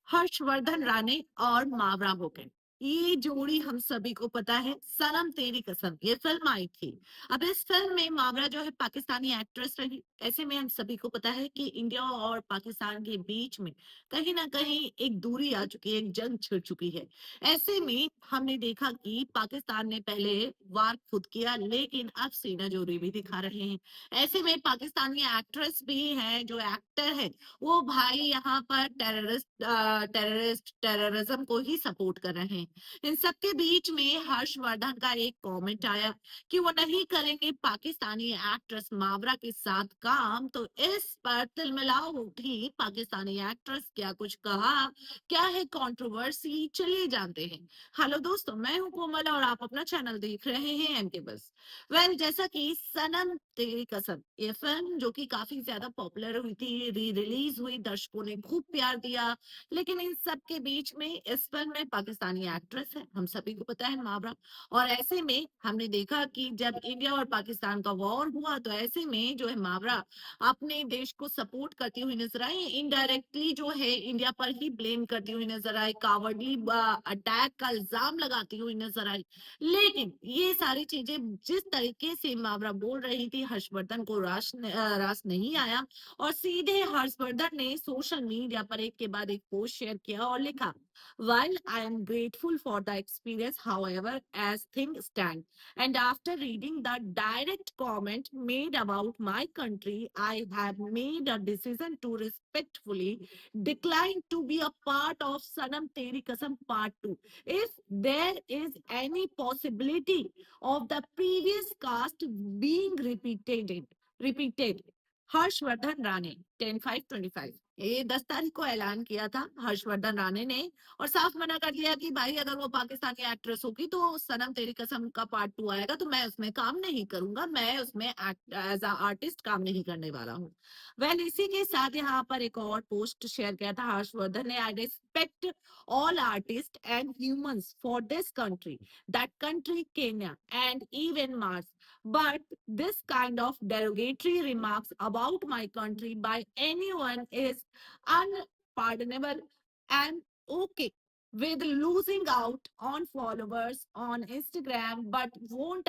हर्षवर्धन राणे और मावरा होगन। ये जोड़ी हम सभी को पता है, सनम तेरी कसम ये फिल्म आई थी। अब इस फिल्म में मावरा जो है पाकिस्तानी एक्ट्रेस रही। ऐसे में हम सभी को पता है कि इंडिया और पाकिस्तान के बीच में कहीं ना कहीं एक दूरी आ चुकी है, एक जंग छिड़ चुकी है। ऐसे में हमने देखा कि पाकिस्तान ने पहले वार खुद किया, लेकिन अब सीना जोरी भी दिखा रहे हैं। ऐसे में पाकिस्तानी एक्ट्रेस भी है, जो एक्टर है, वो भाई यहाँ पर टेररिज्म को ही सपोर्ट कर रहे हैं। इन सबके बीच में हर्षवर्धन का एक कमेंट आया कि वो नहीं करेंगे पाकिस्तानी एक्ट्रेस मावरा के साथ काम। तो इस पर तिलमिलाओ उठी पाकिस्तानी एक्ट्रेस, क्या कुछ कहा, क्या है कंट्रोवर्सी, चलिए जानते हैं। हेलो दोस्तों, मैं हूं कोमल और आप अपना चैनल देख रहे हैं एमके बस। जैसा कि सनम तेरी कसम ये फिल्म जो कि काफी ज्यादा पॉपुलर हुई थी, री रिलीज हुई, दर्शकों ने खूब प्यार दिया। लेकिन इन सब के बीच में इस फिल्म में पाकिस्तानी एक्ट्रेस है, हम सभी को पता है, मावरा। और ऐसे में हमने देखा कि जब इंडिया और पाकिस्तान का वॉर हुआ, तो ऐसे में जो है मावरा अपने देश को सपोर्ट करती हुई नजर आई, इनडायरेक्टली जो है इंडिया पर ही ब्लेम करती हुई नजर आई, कावर्डली अटैक का इल्जाम लगाती हुई नजर आई। लेकिन ये सारी चीजें जिस तरीके से मावरा बोल रही थी, हर्षवर्धन को रास नहीं आया। और सीधे हर्षवर्धन ने सोशल मीडिया पर एक के बाद एक पोस्ट शेयर किया और लिखा, while I am grateful for the experience, however, as things stand, and after reading the direct comment made about my country, I have made a decision to respectfully decline to be a part of Sanam Teri Kasam Part 2. If there is any possibility of the previous cast being repeated, Harshvardhan Rane 10/5/25, ये 10 तारीख को ऐलान किया था हर्षवर्धन राणे ने। और साफ मना कर दिया कि भाई अगर वो पाकिस्तानी एक्ट्रेस होगी तो सनम तेरी कसम का पार्ट 2 आएगा तो मैं उसमें काम नहीं करूंगा, मैं उसमें एज अ आर्टिस्ट काम नहीं करने वाला हूँ। इसी के साथ यहाँ पर एक और पोस्ट शेयर किया था हर्षवर्धन ने, I respect all artists and humans for this country, that country Kenya and even Mars. But this kind of derogatory remarks about my country by anyone is unpardonable and okay with losing out on followers on Instagram, but won't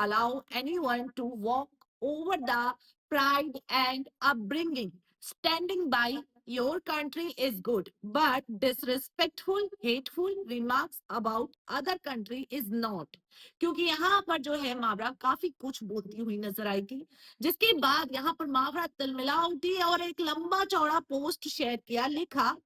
allow anyone to walk over the pride and upbringing. Standing by your country is good, but disrespectful, hateful remarks about other country is not. क्योंकि यहाँ पर जो है मावरा काफी कुछ बोलती हुई नजर आई थी, जिसके बाद यहाँ पर मावरा तिलमिला उठी और एक लंबा चौड़ा पोस्ट शेयर किया, लिखा,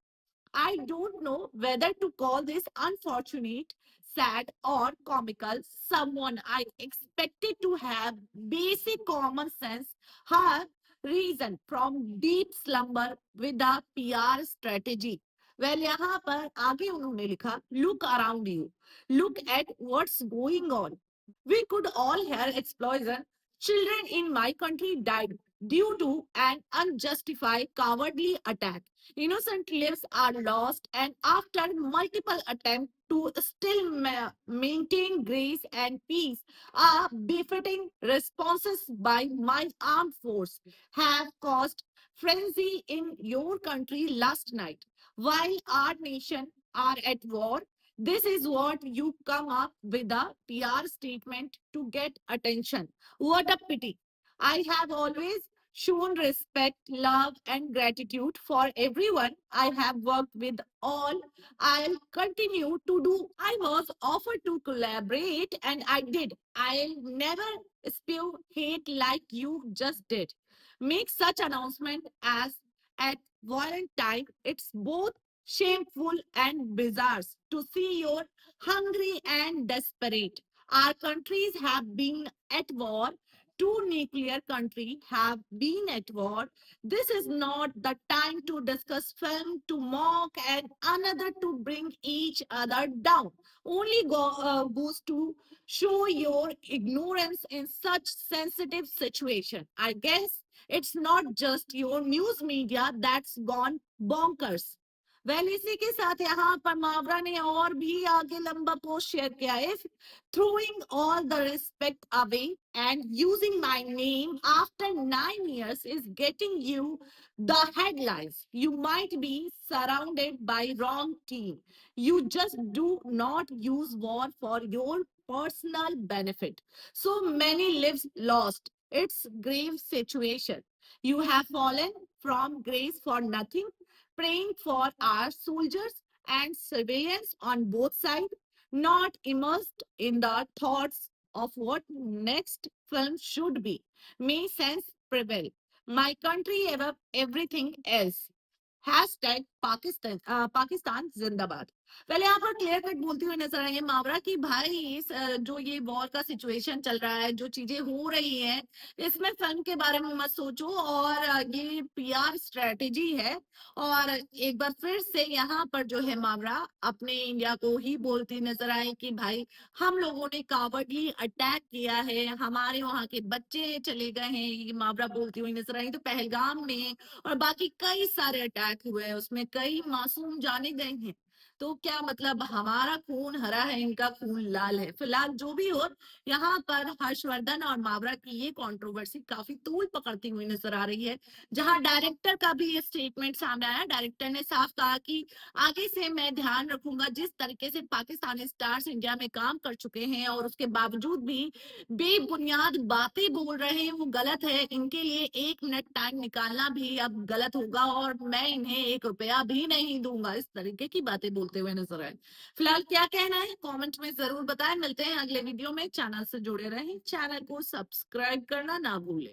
I don't know whether to call this unfortunate, sad, or comical. Someone I expected to have basic common sense have reason from deep slumber with a PR strategy. यहाँ पर आगे उन्होंने लिखा, look around you, look at what's going on. We could all hear explosion. Children in my country died due to an unjustified cowardly attack. Innocent lives are lost, and after multiple attempts to still maintain grace and peace, are befitting responses by my armed force have caused frenzy in your country last night. While our nation are at war, this is what you come up with a PR statement to get attention. What a pity. I have always shown respect, love, and gratitude for everyone I have worked with. All I'll continue to do. I was offered to collaborate and I did. I'll never spew hate like you just did. Make such announcement as at violent time. It's both shameful and bizarre to see you're hungry and desperate. Our countries have been at war. Two nuclear countries have been at war. This is not the time to discuss film, to mock, and another to bring each other down. Only goes to show your ignorance in such sensitive situation. I guess it's not just your news media that's gone bonkers. Well इसी के साथ यहाँ पर मावरा ने और भी आगे लंबा पोस्ट शेयर किया है। Throwing all the respect away and using my name after 9 years is getting you the headlines. You might be surrounded by wrong team. You just do not use war for your personal benefit. So many lives lost. It's grave situation. You have fallen from grace for nothing, praying for our soldiers and civilians on both sides, not immersed in the thoughts of what next film should be. May sense prevail. My country above everything else. Hashtag Pakistan Pakistan जिंदाबाद। पहले यहाँ पर clear cut बोलती हुई नजर आई है मावरा की भाई जो ये वॉर का सिचुएशन चल रहा है, जो चीजें हो रही हैं, इसमें फिल्म के बारे में मत सोचो, और ये पीआर स्ट्रेटेजी है। और एक बार फिर से यहाँ पर जो है मावरा अपने इंडिया को ही बोलती नजर आई कि भाई हम लोगों ने कावर्डली अटैक किया है, हमारे वहां के बच्चे चले गए हैं, ये मावरा बोलती हुई नजर आई। तो पहलगाम में और बाकी कई सारे अटैक हुए हैं, उसमें कई मासूम जाने गए हैं। तो क्या मतलब हमारा खून हरा है, इनका खून लाल है। फिलहाल जो भी हो, यहाँ पर हर्षवर्धन और मावरा की ये कंट्रोवर्सी काफी तूल पकड़ती हुई नजर आ रही है। जहां डायरेक्टर का भी ये स्टेटमेंट सामने आया, डायरेक्टर ने साफ कहा कि आगे से मैं ध्यान रखूंगा जिस तरीके से पाकिस्तानी स्टार्स इंडिया में काम कर चुके हैं और उसके बावजूद भी बेबुनियाद बातें बोल रहे हैं, वो गलत है। इनके लिए 1 मिनट टाइम निकालना भी अब गलत होगा और मैं इन्हें 1 रुपया भी नहीं दूंगा। इस तरीके की बातें बोलते हुए नजर आए। फिलहाल क्या कहना है कमेंट में जरूर बताएं। मिलते हैं अगले वीडियो में। चैनल से जुड़े रहें, चैनल को सब्सक्राइब करना ना भूलें।